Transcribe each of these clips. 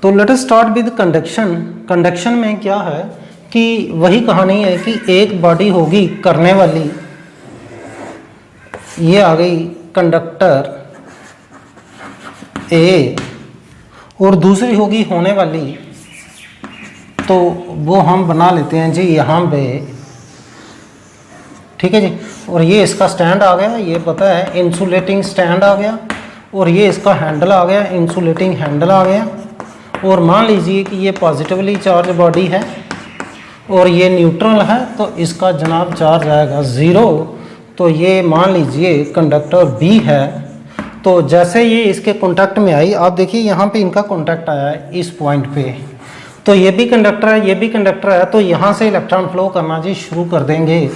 तो let us start with conduction. Conduction में क्या है कि वही कहानी है कि एक बॉडी होगी करने वाली, ये आ गई कंडक्टर ए, और दूसरी होगी होने वाली, तो वो हम बना लेते हैं जी यहाँ पे, ठीक है जी। और ये इसका स्टैंड आ गया, ये पता है इंसुलेटिंग स्टैंड आ गया, और ये इसका हैंडल आ गया, इंसुलेटिंग हैंडल आ गया। और मान लीजिए कि ये पॉजिटिवली चार्ज बॉडी है और ये न्यूट्रल है, तो इसका जनाब चार्ज आएगा 0। तो ये मान लीजिए कंडक्टर बी है, तो जैसे ये इसके कॉन्टैक्ट में आई, आप देखिए यहाँ पे इनका कॉन्टैक्ट आया है इस पॉइंट पे, तो ये भी कंडक्टर है, ये भी कंडक्टर है, तो यहाँ से इलेक्ट्रॉन फ्लो करना जी शुरू कर देंगे,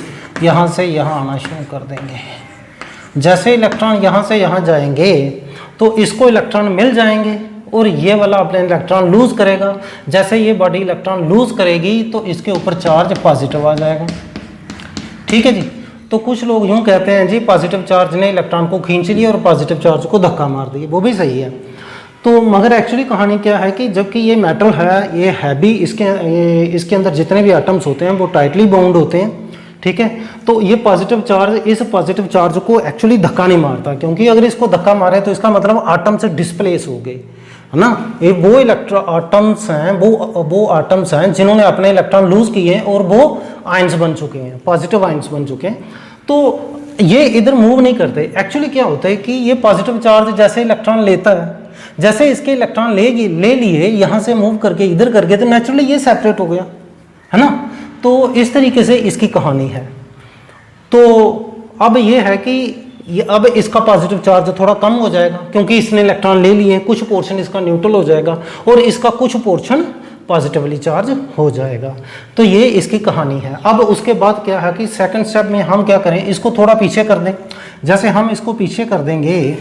यहाँ से यहाँ आना शुरू कर देंगे। जैसे इलेक्ट्रॉन यहाँ से यहाँ जाएंगे तो इसको इलेक्ट्रॉन मिल जाएंगे और ये वाला अपने इलेक्ट्रॉन लूज़ करेगा। जैसे ये बॉडी इलेक्ट्रॉन लूज़ करेगी तो इसके ऊपर चार्ज पॉजिटिव आ जाएगा, ठीक है जी। तो कुछ लोग यूँ कहते हैं जी पॉजिटिव चार्ज ने इलेक्ट्रॉन को खींच लिया और पॉजिटिव चार्ज को धक्का मार दिया, वो भी सही है। तो मगर एक्चुअली कहानी क्या है कि जबकि ये मेटल है, ये हैवी, इसके अंदर जितने भी एटम्स होते हैं वो टाइटली बाउंड होते हैं, ठीक है। तो ये पॉजिटिव चार्ज इस पॉजिटिव चार्ज को एक्चुअली धक्का नहीं मारता, क्योंकि अगर इसको धक्का मारे तो इसका मतलब आटम से डिस्प्लेस हो गए, है ना। ये वो आटम्स हैं, वो आटम्स हैं जिन्होंने अपने इलेक्ट्रॉन लूज किए हैं और वो आयंस बन चुके हैं, पॉजिटिव आयंस बन चुके हैं। तो ये इधर मूव नहीं करते। एक्चुअली क्या होता है कि ये पॉजिटिव चार्ज जैसे इलेक्ट्रॉन लेता है, जैसे इसके इलेक्ट्रॉन ले लिए यहाँ से मूव करके इधर करके, तो नेचुरली ये सेपरेट हो गया, है ना। तो इस तरीके से इसकी कहानी है। तो अब ये है कि अब इसका पॉजिटिव चार्ज थोड़ा कम हो जाएगा क्योंकि इसने इलेक्ट्रॉन ले लिए, कुछ पोर्शन इसका न्यूट्रल हो जाएगा और इसका कुछ पोर्शन पॉजिटिवली चार्ज हो जाएगा। तो ये इसकी कहानी है। अब उसके बाद क्या है कि सेकंड स्टेप में हम क्या करें, इसको थोड़ा पीछे कर दें। जैसे हम इसको पीछे कर देंगे,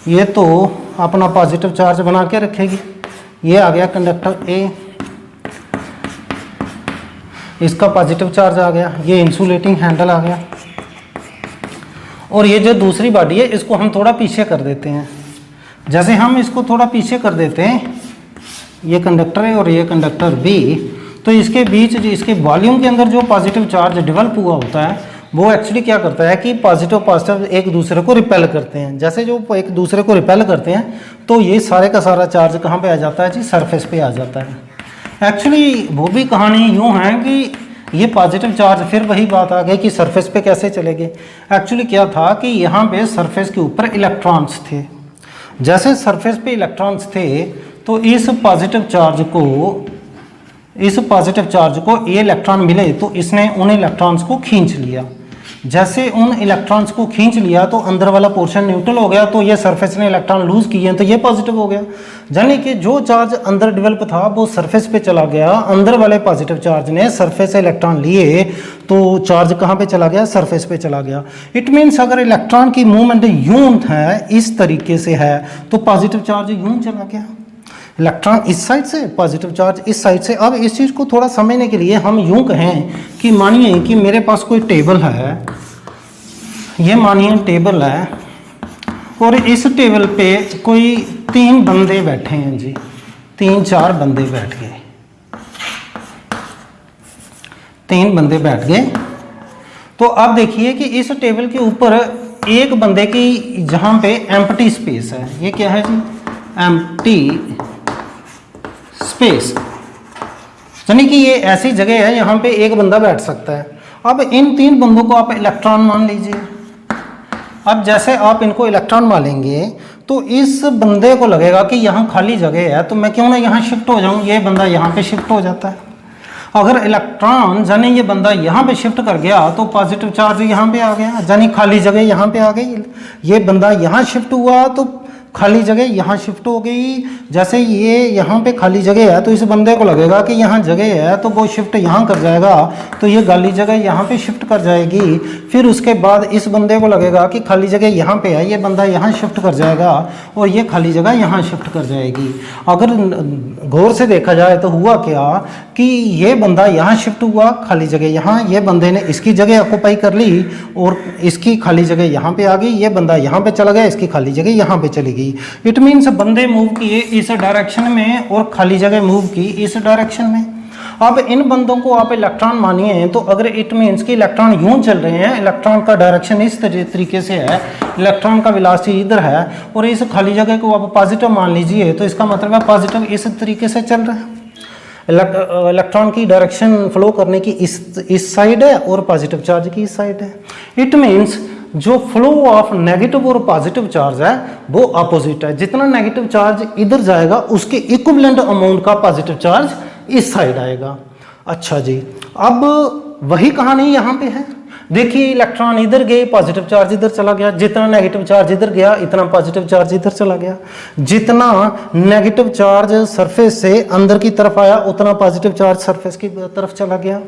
ये तो अपना पॉजिटिव चार्ज बना के रखेगी। ये आ गया कंडक्टर ए, इसका पॉजिटिव चार्ज आ गया, ये इंसुलेटिंग हैंडल आ गया, और ये जो दूसरी बॉडी है इसको हम थोड़ा पीछे कर देते हैं। जैसे हम इसको थोड़ा पीछे कर देते हैं, ये कंडक्टर है और ये कंडक्टर बी, तो इसके बीच जो इसके वॉल्यूम के अंदर जो पॉजिटिव चार्ज डेवलप हुआ होता है वो एक्चुअली क्या करता है कि पॉजिटिव पॉजिटिव एक दूसरे को रिपेल करते हैं। जैसे जो एक दूसरे को रिपेल करते हैं तो ये सारे का सारा चार्ज कहाँ पे आ जाता है जी, सरफेस पे आ जाता है। एक्चुअली वो भी कहानी यूँ है कि ये पॉजिटिव चार्ज, फिर वही बात आ गई कि सरफेस पे कैसे चलेंगे। एक्चुअली क्या था कि यहाँ पे सरफेस के ऊपर इलेक्ट्रॉन्स थे। जैसे सरफेस पे इलेक्ट्रॉन्स थे तो इस पॉजिटिव चार्ज को ये इलेक्ट्रॉन मिले तो इसने उन इलेक्ट्रॉन्स को खींच लिया। जैसे उन इलेक्ट्रॉन्स को खींच लिया तो अंदर वाला पोर्शन न्यूट्रल हो गया, तो ये सरफेस ने इलेक्ट्रॉन लूज किए तो ये पॉजिटिव हो गया। यानी कि जो चार्ज अंदर डेवलप था वो सरफेस पे चला गया, अंदर वाले पॉजिटिव चार्ज ने सरफेस से इलेक्ट्रॉन लिए तो चार्ज कहाँ पे चला गया, सरफेस पे चला गया। इट मीन्स अगर इलेक्ट्रॉन की मूवमेंट यूं है, इस तरीके से है, तो पॉजिटिव चार्ज यूं चला गया, इलेक्ट्रॉन इस साइड से, पॉजिटिव चार्ज इस साइड से। अब इस चीज़ को थोड़ा समझने के लिए हम यूं कहें कि मानिए कि मेरे पास कोई टेबल है, ये मानिए टेबल है, और इस टेबल पे कोई 3 बंदे बैठे हैं जी, 3-4 बंदे बैठ गए, 3 बंदे बैठ गए। तो अब देखिए कि इस टेबल के ऊपर एक बंदे की जहाँ पे एम्प्टी स्पेस है, ये क्या है जी, एम्प्टी स्पेस, यानी कि ये ऐसी जगह है यहाँ पे एक बंदा बैठ सकता है। अब इन 3 बंदों को आप इलेक्ट्रॉन मान लीजिए। अब जैसे आप इनको इलेक्ट्रॉन मानेंगे तो इस बंदे को लगेगा कि यहाँ खाली जगह है, तो मैं क्यों ना यहाँ शिफ्ट हो जाऊँ, ये बंदा यहाँ पे शिफ्ट हो जाता है। अगर इलेक्ट्रॉन यानी ये बंदा यहाँ पे शिफ्ट कर गया तो पॉजिटिव चार्ज यहाँ पे आ गया, यानी खाली जगह यहाँ पे आ गई। ये बंदा यहाँ शिफ्ट हुआ तो खाली जगह यहाँ शिफ्ट हो गई। जैसे ये यहाँ पे खाली जगह है तो इस बंदे को लगेगा कि यहाँ जगह है, तो वो शिफ्ट यहाँ कर जाएगा, तो ये खाली जगह यहाँ पे शिफ्ट कर जाएगी। फिर उसके बाद इस बंदे को लगेगा कि खाली जगह यहाँ पे है, ये बंदा यहाँ शिफ्ट कर जाएगा और ये खाली जगह यहाँ शिफ्ट कर जाएगी। अगर गौर से देखा जाए तो हुआ क्या कि ये बंदा यहाँ शिफ्ट हुआ, खाली जगह यहाँ, ये बंदे ने इसकी जगह ऑक्यूपाई कर ली और इसकी खाली जगह यहाँ पे आ गई। ये बंदा यहाँ पे चला गया, इसकी खाली जगह यहाँ पे चली गई। होगी। इट मीन्स बंदे मूव किए इस डायरेक्शन में और खाली जगह मूव की इस डायरेक्शन में। अब इन बंदों को आप इलेक्ट्रॉन मानिए तो अगर इट मीन्स कि इलेक्ट्रॉन यूं चल रहे हैं, इलेक्ट्रॉन का डायरेक्शन इस तरीके से है, इलेक्ट्रॉन का वेलोसिटी इधर है और इस खाली जगह को आप पॉजिटिव मान लीजिए, तो इसका मतलब है पॉजिटिव इस तरीके से चल रहा है। इलेक्ट्रॉन की डायरेक्शन फ्लो करने की इस साइड है और पॉजिटिव चार्ज की इस साइड है। इट मीन्स जो फ्लो ऑफ नेगेटिव और पॉजिटिव चार्ज है वो अपोजिट है। जितना नेगेटिव चार्ज इधर जाएगा उसके इक्विवेलेंट अमाउंट का पॉजिटिव चार्ज इस साइड आएगा। अच्छा जी, अब वही कहानी यहाँ पे है। देखिए इलेक्ट्रॉन इधर गए, पॉजिटिव चार्ज इधर चला गया, जितना नेगेटिव चार्ज इधर गया इतना पॉजिटिव चार्ज इधर चला गया, जितना नेगेटिव चार्ज सरफेस से अंदर की तरफ आया उतना पॉजिटिव चार्ज सरफेस की तरफ चला गया,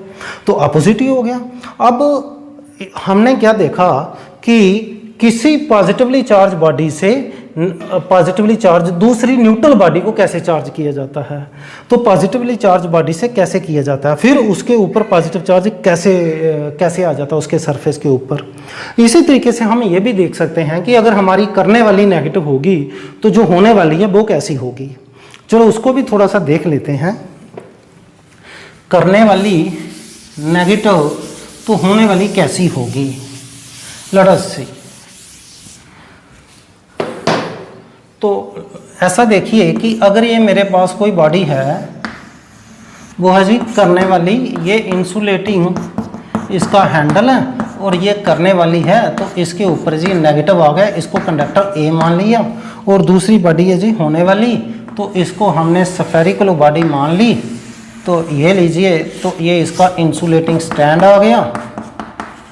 तो अपोजिट ही हो गया। अब हमने क्या देखा कि किसी पॉजिटिवली चार्ज बॉडी से पॉजिटिवली चार्ज दूसरी न्यूट्रल बॉडी को कैसे चार्ज किया जाता है, तो पॉजिटिवली चार्ज बॉडी से कैसे किया जाता है, फिर उसके ऊपर पॉजिटिव चार्ज कैसे आ जाता है उसके सरफेस के ऊपर। इसी तरीके से हम ये भी देख सकते हैं कि अगर हमारी करने वाली नेगेटिव होगी तो जो होने वाली है वो कैसी होगी। चलो उसको भी थोड़ा सा देख लेते हैं। करने वाली नेगेटिव तो होने वाली कैसी होगी, लेट अस सी। तो ऐसा देखिए कि अगर ये मेरे पास कोई बॉडी है, वो है जी करने वाली, ये इंसुलेटिंग इसका हैंडल है और ये करने वाली है, तो इसके ऊपर जी नेगेटिव आ गया, इसको कंडक्टर ए मान लिया। और दूसरी बॉडी है जी होने वाली, तो इसको हमने स्फेरिकल बॉडी मान ली, तो ये लीजिए, तो ये इसका इंसुलेटिंग स्टैंड आ गया,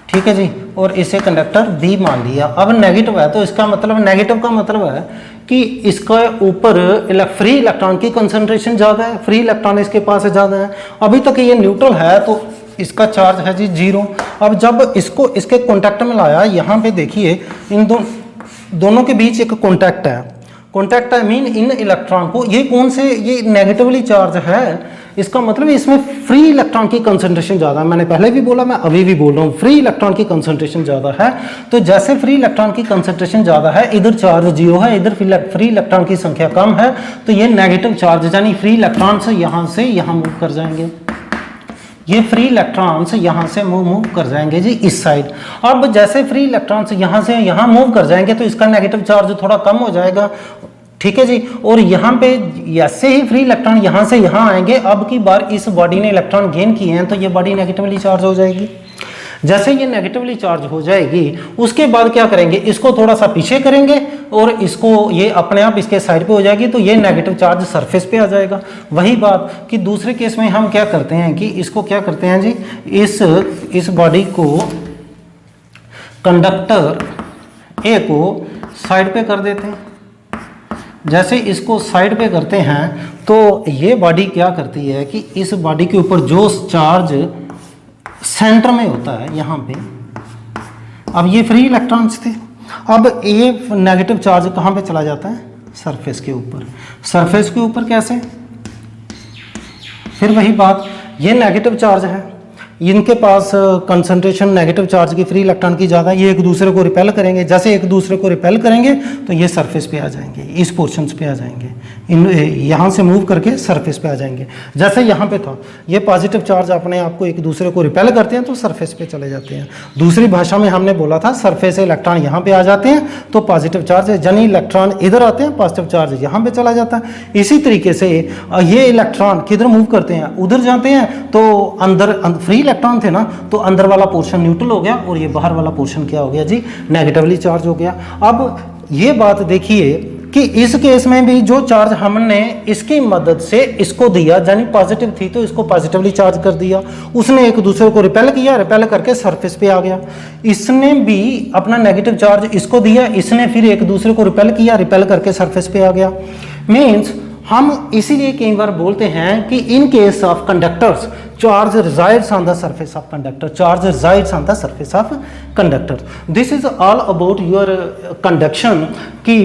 ठीक है जी, और इसे कंडक्टर बी मान लिया। अब नेगेटिव है तो इसका मतलब, नेगेटिव का मतलब है कि इसका ऊपर फ्री इलेक्ट्रॉन की कंसंट्रेशन ज़्यादा है, फ्री इलेक्ट्रॉन इसके पास ज़्यादा है। अभी तक ये न्यूट्रल है तो इसका चार्ज है जी 0। अब जब इसको इसके कॉन्टैक्ट में लाया, यहाँ पे देखिए इन दोनों के बीच एक कॉन्टैक्ट है, contact I mean in electron को, ये कौन से, ये नेगेटिवली चार्ज है, इसका मतलब इसमें फ्री इलेक्ट्रॉन की कंसंट्रेशन ज़्यादा है। मैंने पहले भी बोला, मैं अभी भी बोल रहा हूँ, फ्री इलेक्ट्रॉन की कंसंट्रेशन ज़्यादा है। तो जैसे फ्री इलेक्ट्रॉन की कंसंट्रेशन ज़्यादा है, इधर चार्ज 0 है, इधर फ्री इलेक्ट्रॉन की संख्या कम है, तो ये नेगेटिव चार्ज यानी फ्री इलेक्ट्रॉन से यहाँ मूव कर जाएंगे, ये फ्री इलेक्ट्रॉन्स यहाँ से मूव कर जाएंगे जी इस साइड। अब जैसे फ्री इलेक्ट्रॉन्स यहाँ से यहाँ मूव कर जाएंगे तो इसका नेगेटिव चार्ज थोड़ा कम हो जाएगा, ठीक है जी। और यहाँ पे ऐसे ही फ्री इलेक्ट्रॉन यहाँ से यहाँ आएंगे, अब की बार इस बॉडी ने इलेक्ट्रॉन गेन किए हैं तो ये बॉडी नेगेटिवली चार्ज हो जाएगी। जैसे ये नेगेटिवली चार्ज हो जाएगी उसके बाद क्या करेंगे, इसको थोड़ा सा पीछे करेंगे और इसको ये अपने आप इसके साइड पे हो जाएगी, तो ये नेगेटिव चार्ज सरफेस पे आ जाएगा। वही बात कि दूसरे केस में हम क्या करते हैं कि इसको क्या करते हैं जी, इस बॉडी को कंडक्टर ए को साइड पे कर देते हैं। जैसे इसको साइड पे करते हैं तो ये बॉडी क्या करती है कि इस बॉडी के ऊपर जो चार्ज सेंटर में होता है यहाँ पे, अब ये फ्री इलेक्ट्रॉन्स थे, अब ये नेगेटिव चार्ज कहाँ पे चला जाता है, सरफेस के ऊपर। सरफेस के ऊपर कैसे, फिर वही बात, ये नेगेटिव चार्ज है, इनके पास कंसंट्रेशन नेगेटिव चार्ज की फ्री इलेक्ट्रॉन की ज़्यादा, ये एक दूसरे को रिपेल करेंगे, जैसे एक दूसरे को रिपेल करेंगे तो ये सरफेस पे आ जाएंगे, इस पोर्शंस पे आ जाएंगे, यहाँ से मूव करके सरफेस पे आ जाएंगे। जैसे यहाँ पे था, ये पॉजिटिव चार्ज अपने आप को एक दूसरे को रिपेल करते हैं तो सरफेस पे चले जाते हैं। दूसरी भाषा में हमने बोला था सरफेस से इलेक्ट्रॉन यहाँ पे आ जाते हैं तो पॉजिटिव चार्ज यानी इलेक्ट्रॉन इधर आते हैं, पॉजिटिव चार्ज यहाँ पे चला जाता है। इसी तरीके से ये इलेक्ट्रॉन किधर मूव करते हैं, उधर जाते हैं, तो अंदर फ्री इलेक्ट्रॉन थे ना, तो अंदर वाला पोर्शन न्यूट्रल हो गया और ये बाहर वाला पोर्शन क्या हो गया जी, नेगेटिवली चार्ज हो गया। अब ये बात देखिए कि इस केस में भी जो चार्ज हमने इसकी मदद से इसको दिया, यानी पॉजिटिव थी तो इसको पॉजिटिवली चार्ज कर दिया, उसने एक दूसरे को रिपेल किया, रिपेल करके सरफेस पे आ गया। इसने भी अपना नेगेटिव चार्ज इसको दिया, इसने फिर एक दूसरे को रिपेल किया, रिपेल करके सरफेस पे आ गया। मीन्स हम इसीलिए कई बार बोलते हैं कि in case of conductors charge resides on the surface of conductor, charge resides on the surface of conductor. This is all about your conduction कि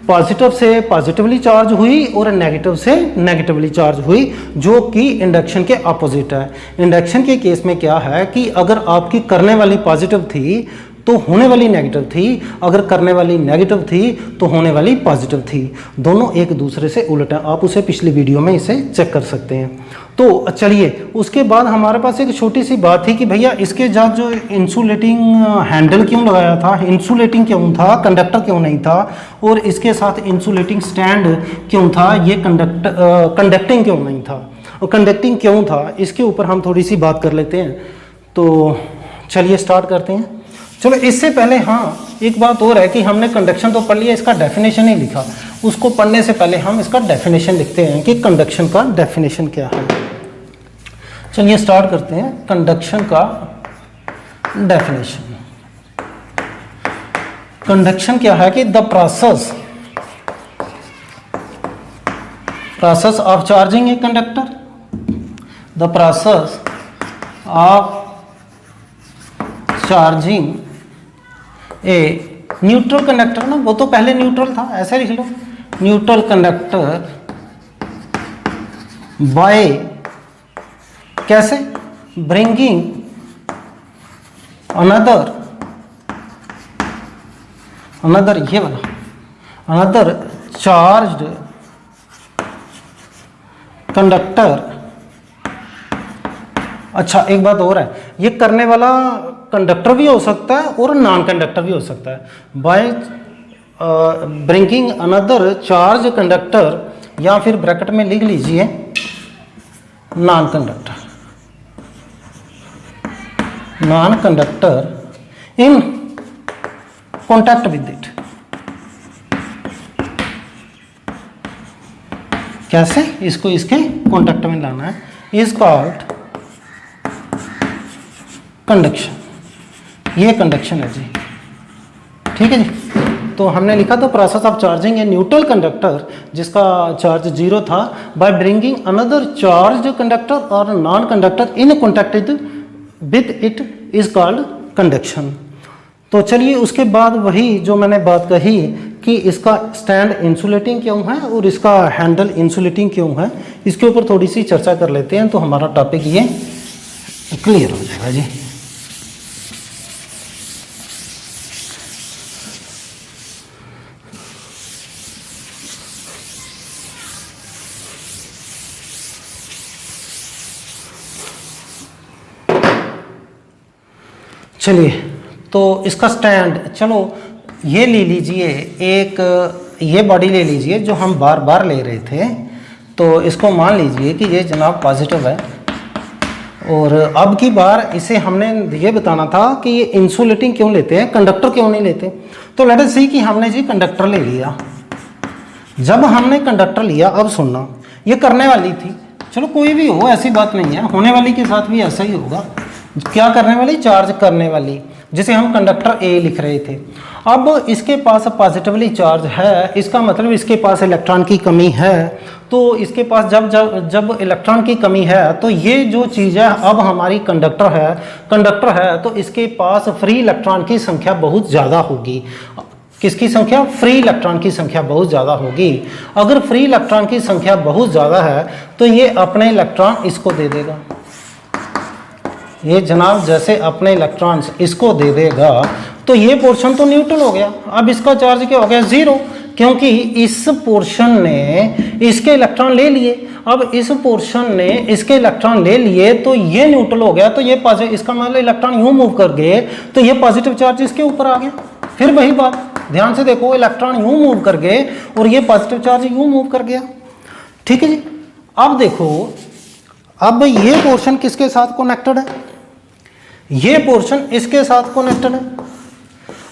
पॉजिटिव से पॉजिटिवली चार्ज हुई और नेगेटिव से नेगेटिवली चार्ज हुई, जो कि इंडक्शन के opposite है। इंडक्शन के केस में क्या है कि अगर आपकी करने वाली पॉजिटिव थी तो होने वाली नेगेटिव थी, अगर करने वाली नेगेटिव थी तो होने वाली पॉजिटिव थी। दोनों एक दूसरे से उल्टा, आप उसे पिछली वीडियो में इसे चेक कर सकते हैं। तो चलिए, उसके बाद हमारे पास एक छोटी सी बात थी कि भैया इसके साथ जो इंसुलेटिंग हैंडल क्यों लगाया था, इंसुलेटिंग क्यों था, कंडक्टर क्यों नहीं था, और इसके साथ इंसुलेटिंग स्टैंड क्यों था, ये कंडक्टिंग क्यों नहीं था, और कंडक्टिंग क्यों था, इसके ऊपर हम थोड़ी सी बात कर लेते हैं। तो चलिए स्टार्ट करते हैं। चलो इससे पहले हाँ, एक बात और है कि हमने कंडक्शन तो पढ़ लिया, इसका डेफिनेशन ही लिखा। उसको पढ़ने से पहले हम इसका डेफिनेशन लिखते हैं कि कंडक्शन का डेफिनेशन क्या है। चलिए स्टार्ट करते हैं कंडक्शन का डेफिनेशन। कंडक्शन क्या है कि the process of charging a conductor, the process of charging a neutral conductor, ना वो तो पहले न्यूट्रल था, ऐसे लिख लो, न्यूट्रल कंडक्टर बाय कैसे, ब्रिंगिंग अनदर ये वाला अनदर चार्ज्ड कंडक्टर। अच्छा एक बात और है, ये करने वाला कंडक्टर भी हो सकता है और नॉन कंडक्टर भी हो सकता है। By bringing another charge conductor, या फिर ब्रैकेट में लिख लीजिए non conductor in contact with it. कैसे, इसको इसके कॉन्टैक्ट में लाना है, इज कॉल्ड कंडक्शन। ये कंडक्शन है जी, ठीक है जी। तो हमने लिखा तो process of charging a neutral conductor जिसका चार्ज 0 था, by bringing another charge conductor और non conductor in contact with it is called conduction. तो चलिए उसके बाद वही जो मैंने बात कही कि इसका स्टैंड इंसुलेटिंग क्यों है और इसका हैंडल इंसुलेटिंग क्यों है, इसके ऊपर थोड़ी सी चर्चा कर लेते हैं, तो हमारा टॉपिक ये क्लियर हो जाएगा जी। चलिए, तो इसका स्टैंड, चलो ये ले लीजिए, एक ये बॉडी ले लीजिए जो हम बार बार ले रहे थे। तो इसको मान लीजिए कि ये जनाब पॉजिटिव है, और अब की बार इसे हमने ये बताना था कि ये इंसुलेटिंग क्यों लेते हैं, कंडक्टर क्यों नहीं लेते। तो लेट अस सी कि हमने जी कंडक्टर ले लिया। जब हमने कंडक्टर लिया, अब सुनना, ये करने वाली थी, चलो कोई भी हो ऐसी बात नहीं है, होने वाली के साथ भी ऐसा ही होगा। क्या करने वाली, चार्ज करने वाली, जिसे हम कंडक्टर ए लिख रहे थे। अब इसके पास पॉजिटिवली चार्ज है, इसका मतलब इसके पास इलेक्ट्रॉन की कमी है। तो इसके पास जब इलेक्ट्रॉन की कमी है, तो ये जो चीज़ है अब हमारी कंडक्टर है, तो इसके पास फ्री इलेक्ट्रॉन की संख्या बहुत ज़्यादा होगी। किसकी संख्या, फ्री इलेक्ट्रॉन की संख्या बहुत ज़्यादा होगी। अगर फ्री इलेक्ट्रॉन की संख्या बहुत ज़्यादा है तो ये अपने इलेक्ट्रॉन इसको दे देगा। ये जनाब जैसे अपने इलेक्ट्रॉन्स इसको दे देगा, तो ये पोर्शन तो न्यूट्रल हो गया। अब इसका चार्ज क्या हो गया, 0, क्योंकि इस पोर्शन ने इसके इलेक्ट्रॉन ले लिए। अब इस पोर्शन ने इसके इलेक्ट्रॉन ले लिए तो ये न्यूट्रल हो गया, तो ये पॉजिटिव, इसका मतलब इलेक्ट्रॉन यूं मूव कर गए तो ये पॉजिटिव चार्ज इसके ऊपर आ गया। फिर वही बात, ध्यान से देखो, इलेक्ट्रॉन यूं मूव कर गए और ये पॉजिटिव चार्ज यूं मूव कर गया, ठीक है जी। अब देखो, अब ये पोर्शन किसके साथ कनेक्टेड है, ये पोर्शन इसके साथ कनेक्टेड है।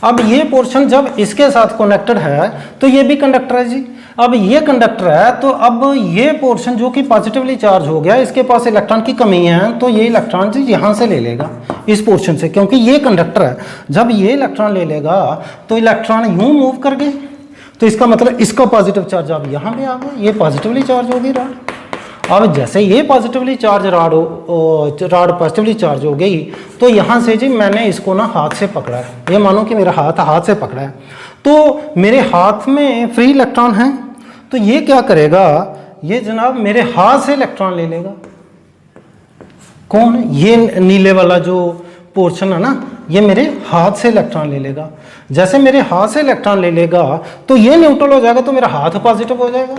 अब ये पोर्शन जब इसके साथ कनेक्टेड है तो ये भी कंडक्टर है जी। अब ये कंडक्टर है, तो अब ये पोर्शन जो कि पॉजिटिवली चार्ज हो गया, इसके पास इलेक्ट्रॉन की कमी है, तो ये इलेक्ट्रॉन जी यहाँ से ले लेगा इस पोर्शन से, क्योंकि ये कंडक्टर है। जब ये इलेक्ट्रॉन ले लेगा तो इलेक्ट्रॉन यूं मूव कर गए, तो इसका मतलब इसका पॉजिटिव चार्ज अब यहाँ पे आ गया, ये पॉजिटिवली चार्ज होगी रॉड। अब जैसे ये positively charge rod positively charge हो गई, तो यहाँ से जी मैंने इसको ना हाथ से पकड़ा है, ये मानो कि मेरा हाथ से पकड़ा है, तो मेरे हाथ में फ्री इलेक्ट्रॉन है, तो ये क्या करेगा, ये जनाब मेरे हाथ से इलेक्ट्रॉन ले लेगा। कौन, ये नीले वाला जो पोर्शन है ना, ये मेरे हाथ से इलेक्ट्रॉन ले लेगा। जैसे मेरे हाथ से इलेक्ट्रॉन ले लेगा तो ये न्यूट्रल हो जाएगा, तो मेरा हाथ पॉजिटिव हो जाएगा।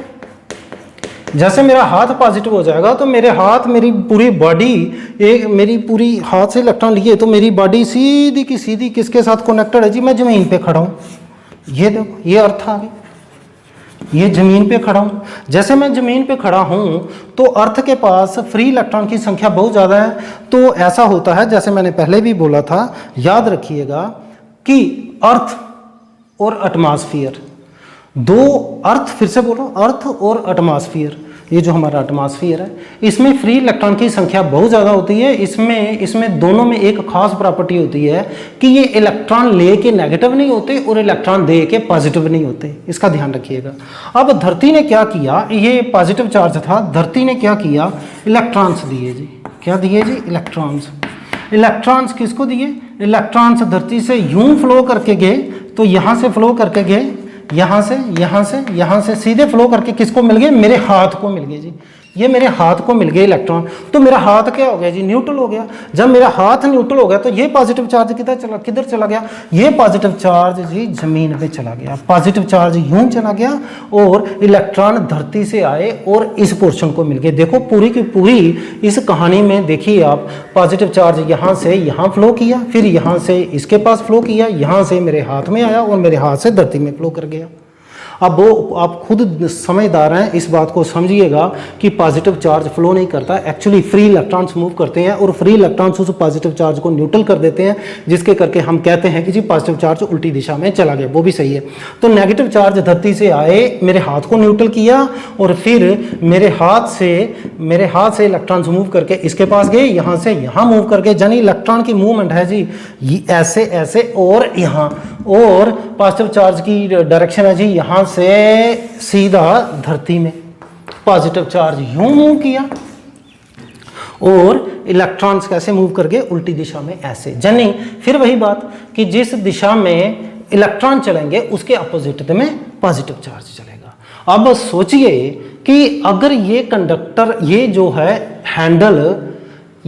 जैसे मेरा हाथ पॉजिटिव हो जाएगा तो मेरे हाथ, मेरी पूरी बॉडी, एक मेरी पूरी हाथ से इलेक्ट्रॉन लिए तो मेरी बॉडी सीधी की सीधी किसके साथ कनेक्टेड है जी, मैं ज़मीन पे खड़ा हूँ। ये देखो, ये अर्थ आ गई, ये ज़मीन पे खड़ा हूँ। जैसे मैं ज़मीन पे खड़ा हूँ तो अर्थ के पास फ्री इलेक्ट्रॉन की संख्या बहुत ज़्यादा है। तो ऐसा होता है, जैसे मैंने पहले भी बोला था, याद रखिएगा कि अर्थ और एटमॉस्फेयर, दो अर्थ, फिर से बोलो, अर्थ और एटमॉस्फेयर, ये जो हमारा एटमॉस्फेयर है, इसमें फ्री इलेक्ट्रॉन की संख्या बहुत ज़्यादा होती है। इसमें दोनों में एक खास प्रॉपर्टी होती है कि ये इलेक्ट्रॉन ले के नेगेटिव नहीं होते और इलेक्ट्रॉन दे के पॉजिटिव नहीं होते, इसका ध्यान रखिएगा। अब धरती ने क्या किया, ये पॉजिटिव चार्ज था, धरती ने क्या किया, इलेक्ट्रॉन्स दिए जी। क्या दिए जी, इलेक्ट्रॉन्स। इलेक्ट्रॉन्स किसको दिए, इलेक्ट्रॉन्स धरती से यूं फ्लो करके गए, तो यहाँ से फ्लो करके गए, यहाँ से सीधे फ्लो करके किसको मिल गए, मेरे हाथ को मिल गए जी। ये मेरे हाथ को मिल गए इलेक्ट्रॉन, तो मेरा हाथ क्या हो गया जी, न्यूट्रल हो गया। जब मेरा हाथ न्यूट्रल हो गया तो ये पॉजिटिव चार्ज किधर चला गया, ये पॉजिटिव चार्ज जी जमीन पे चला गया। पॉजिटिव चार्ज यूं चला गया और इलेक्ट्रॉन धरती से आए और इस पोर्शन को मिल गए। देखो पूरी की पूरी इस कहानी में देखिए आप, पॉजिटिव चार्ज यहाँ से यहाँ फ्लो किया, फिर यहाँ से इसके पास फ्लो किया, यहाँ से मेरे हाथ में आया और मेरे हाथ से धरती में फ्लो कर गया। अब वो आप खुद समझदार हैं, इस बात को समझिएगा कि पॉजिटिव चार्ज फ्लो नहीं करता, एक्चुअली फ्री इलेक्ट्रॉन्स मूव करते हैं और फ्री इलेक्ट्रॉन्स उस पॉजिटिव चार्ज को न्यूट्रल कर देते हैं, जिसके करके हम कहते हैं कि जी पॉजिटिव चार्ज उल्टी दिशा में चला गया। वो भी सही है। तो नेगेटिव चार्ज धरती से आए, मेरे हाथ को न्यूट्रल किया और फिर मेरे हाथ से इलेक्ट्रॉन्स मूव करके इसके पास गए, यहाँ से यहाँ मूव करके, यानी इलेक्ट्रॉन की मूवमेंट है जी ऐसे ऐसे और यहाँ, और पॉजिटिव चार्ज की डायरेक्शन है जी यहाँ से सीधा धरती में। पॉजिटिव चार्ज यूं मूव किया और इलेक्ट्रॉन्स कैसे मूव करके, उल्टी दिशा में ऐसे। यानी फिर वही बात कि जिस दिशा में इलेक्ट्रॉन चलेंगे उसके अपोजिट में पॉजिटिव चार्ज चलेगा। अब सोचिए कि अगर ये कंडक्टर, ये जो है हैंडल,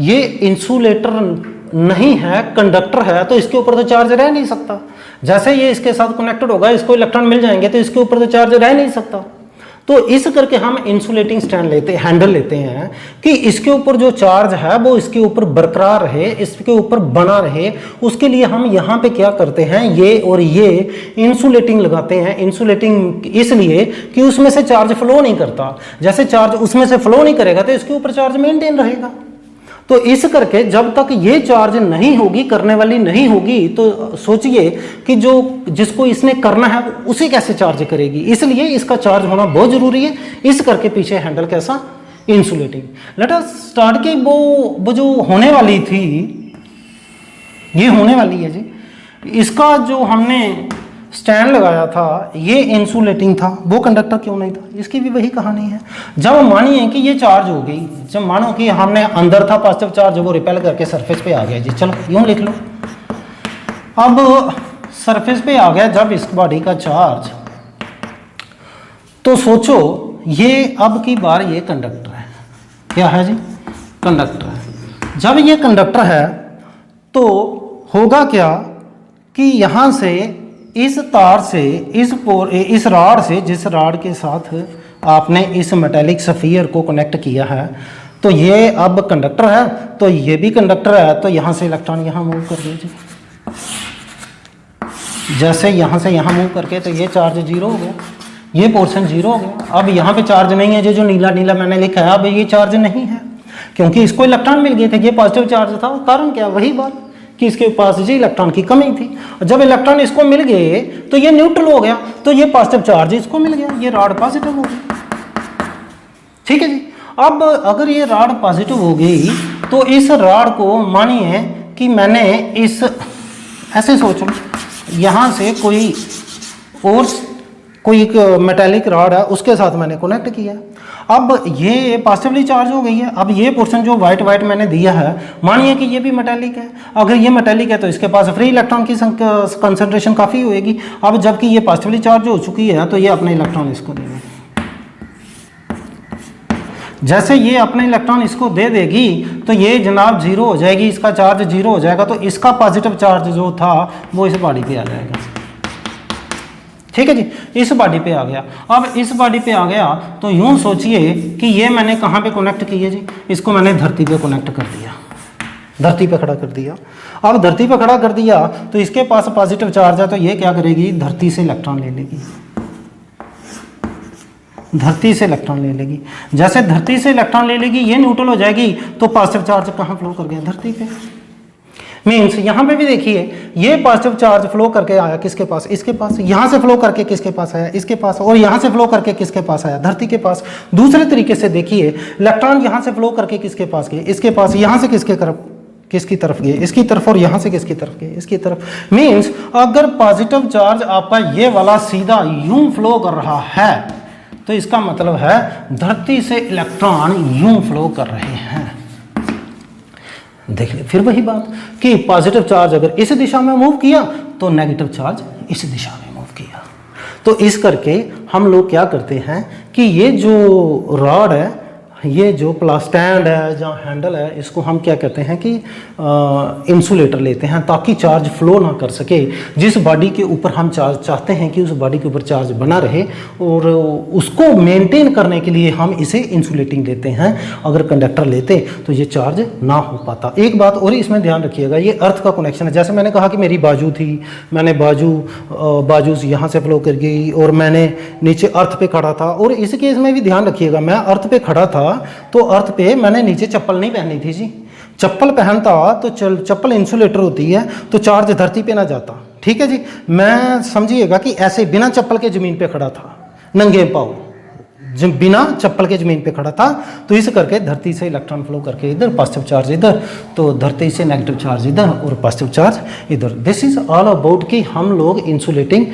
ये इंसुलेटर नहीं है, कंडक्टर है, तो इसके ऊपर तो चार्ज रह नहीं सकता। जैसे ये इसके साथ कनेक्टेड होगा, इसको इलेक्ट्रॉन मिल जाएंगे, तो इसके ऊपर तो चार्ज रह नहीं सकता। तो इस करके हम इंसुलेटिंग स्टैंड हैंडल लेते हैं कि इसके ऊपर जो चार्ज है वो इसके ऊपर बरकरार रहे, इसके ऊपर बना रहे। उसके लिए हम यहाँ पे क्या करते हैं, ये और ये इंसुलेटिंग लगाते हैं। इंसुलेटिंग इसलिए कि उसमें से चार्ज फ्लो नहीं करता। जैसे चार्ज उसमें से फ्लो नहीं करेगा तो इसके ऊपर चार्ज मेंटेन रहेगा। तो इस करके जब तक ये चार्ज नहीं होगी, करने वाली नहीं होगी, तो सोचिए कि जिसको इसने करना है उसे कैसे चार्ज करेगी। इसलिए इसका चार्ज होना बहुत जरूरी है। इस करके पीछे हैंडल कैसा, इंसुलेटिंग। लेट अस स्टार्ट की वो जो होने वाली थी, ये होने वाली है जी। इसका जो हमने स्टैंड लगाया था ये इंसुलेटिंग था, वो कंडक्टर क्यों नहीं था, इसकी भी वही कहानी है। जब मानिए कि ये चार्ज हो गई, जब मानो कि हमने अंदर था पॉजिटिव चार्ज, वो रिपेल करके सरफेस पे आ गया जी, चलो यूं लिख लो। अब सरफेस पे आ गया जब इस बॉडी का चार्ज, तो सोचो ये अब की बार ये कंडक्टर है। क्या है जी, कंडक्टर है। जब ये कंडक्टर है तो होगा क्या कि यहाँ से इस तार से इस राड से, जिस राड के साथ आपने इस मेटेलिक स्फीयर को कनेक्ट किया है, तो ये अब कंडक्टर है, तो ये भी कंडक्टर है। तो यहाँ से इलेक्ट्रॉन यहाँ मूव कर दीजिए, जैसे यहाँ से यहाँ मूव करके, तो ये चार्ज जीरो हो गया, ये पोर्शन जीरो हो गया। अब यहाँ पे चार्ज नहीं है, जो नीला नीला मैंने लिखा है, अब ये चार्ज नहीं है क्योंकि इसको इलेक्ट्रॉन मिल गए थे। ये पॉजिटिव चार्ज था, कारण क्या, वही बात कि इसके पास जी इलेक्ट्रॉन की कमी थी। जब इलेक्ट्रॉन इसको मिल गए तो ये न्यूट्रल हो गया, तो ये पॉजिटिव चार्ज इसको मिल गया, ये रॉड पॉजिटिव हो गई। ठीक है जी। अब अगर ये रॉड पॉजिटिव हो गई तो इस रॉड को मानिए कि मैंने इस, ऐसे सोचो, यहाँ से कोई मेटेलिक रॉड है उसके साथ मैंने कनेक्ट किया। अब ये पॉजिटिवली चार्ज हो गई है। अब ये पोर्शन जो वाइट मैंने दिया है, मानिए कि ये भी मेटेलिक है। अगर ये मेटेलिक है तो इसके पास फ्री इलेक्ट्रॉन की कंसंट्रेशन काफ़ी होएगी। अब जबकि ये पॉजिटिवली चार्ज हो चुकी है तो ये अपने इलेक्ट्रॉन इसको देगा। जैसे ये अपने इलेक्ट्रॉन इसको दे देगी तो ये जनाब जीरो हो जाएगी, इसका चार्ज जीरो हो जाएगा, तो इसका पॉजिटिव चार्ज जो था वो इस बॉडी पे आ जाएगा। ठीक है जी, इस बॉडी पे आ गया। अब इस बॉडी पे आ गया तो यूं सोचिए कि ये मैंने कहाँ पे कनेक्ट किया जी, इसको मैंने धरती पे कनेक्ट कर दिया, धरती पे खड़ा कर दिया। अब धरती पे खड़ा कर दिया तो इसके पास पॉजिटिव चार्ज है, तो ये क्या करेगी, धरती से इलेक्ट्रॉन ले लेगी, धरती से इलेक्ट्रॉन ले लेगी। जैसे धरती से इलेक्ट्रॉन ले लेगी, ये न्यूट्रल हो जाएगी, तो पॉजिटिव चार्ज कहाँ फ्लो कर गया, धरती पे। मीन्स यहाँ पे भी देखिए, ये पॉजिटिव चार्ज फ्लो करके आया किसके पास, इसके पास, यहाँ से फ्लो करके किसके पास आया, इसके पास, और यहाँ से फ्लो करके किसके पास आया, धरती के पास। दूसरे तरीके से देखिए, इलेक्ट्रॉन यहाँ से फ्लो करके किसके पास गए, इसके पास, यहाँ से किसकी तरफ गए, इसकी तरफ, और यहाँ से किसकी तरफ गए, इसकी तरफ। मीन्स अगर पॉजिटिव चार्ज आपका ये वाला सीधा यूं फ्लो कर रहा है तो इसका मतलब है धरती से इलेक्ट्रॉन यूं फ्लो कर रहे हैं। देखिए फिर वही बात कि पॉजिटिव चार्ज अगर इस दिशा में मूव किया तो नेगेटिव चार्ज इस दिशा में मूव किया। तो इस करके हम लोग क्या करते हैं कि ये जो रॉड है, ये जो स्टैंड है जहाँ हैंडल है, इसको हम क्या कहते हैं कि इंसुलेटर लेते हैं ताकि चार्ज फ्लो ना कर सके। जिस बॉडी के ऊपर हम चार्ज चाहते हैं कि उस बॉडी के ऊपर चार्ज बना रहे, और उसको मेंटेन करने के लिए हम इसे इंसुलेटिंग लेते हैं। अगर कंडक्टर लेते तो ये चार्ज ना हो पाता। एक बात और इसमें ध्यान रखिएगा, ये अर्थ का कनेक्शन है। जैसे मैंने कहा कि मेरी बाजू थी, मैंने बाजू यहाँ से फ्लो कर गई और मैंने नीचे अर्थ पे खड़ा था, और इस केस में भी ध्यान रखिएगा, मैं अर्थ पे खड़ा था तो अर्थ पे मैंने नीचे चप्पल नहीं पहनी थी जी। चप्पल पहनता तो चप्पल इंसुलेटर होती है तो चार्ज धरती पे ना जाता। ठीक है जी, मैं समझिएगा कि ऐसे बिना चप्पल के ज़मीन पे खड़ा था, नंगे पाँव, बिना चप्पल के ज़मीन पे खड़ा था, तो इस करके धरती से इलेक्ट्रॉन फ्लो करके इधर, पॉजिटिव चार्ज इधर, तो धरती से नेगेटिव चार्ज इधर और पॉजिटिव चार्ज इधर। दिस इज ऑल अबाउट कि हम लोग इंसुलेटिंग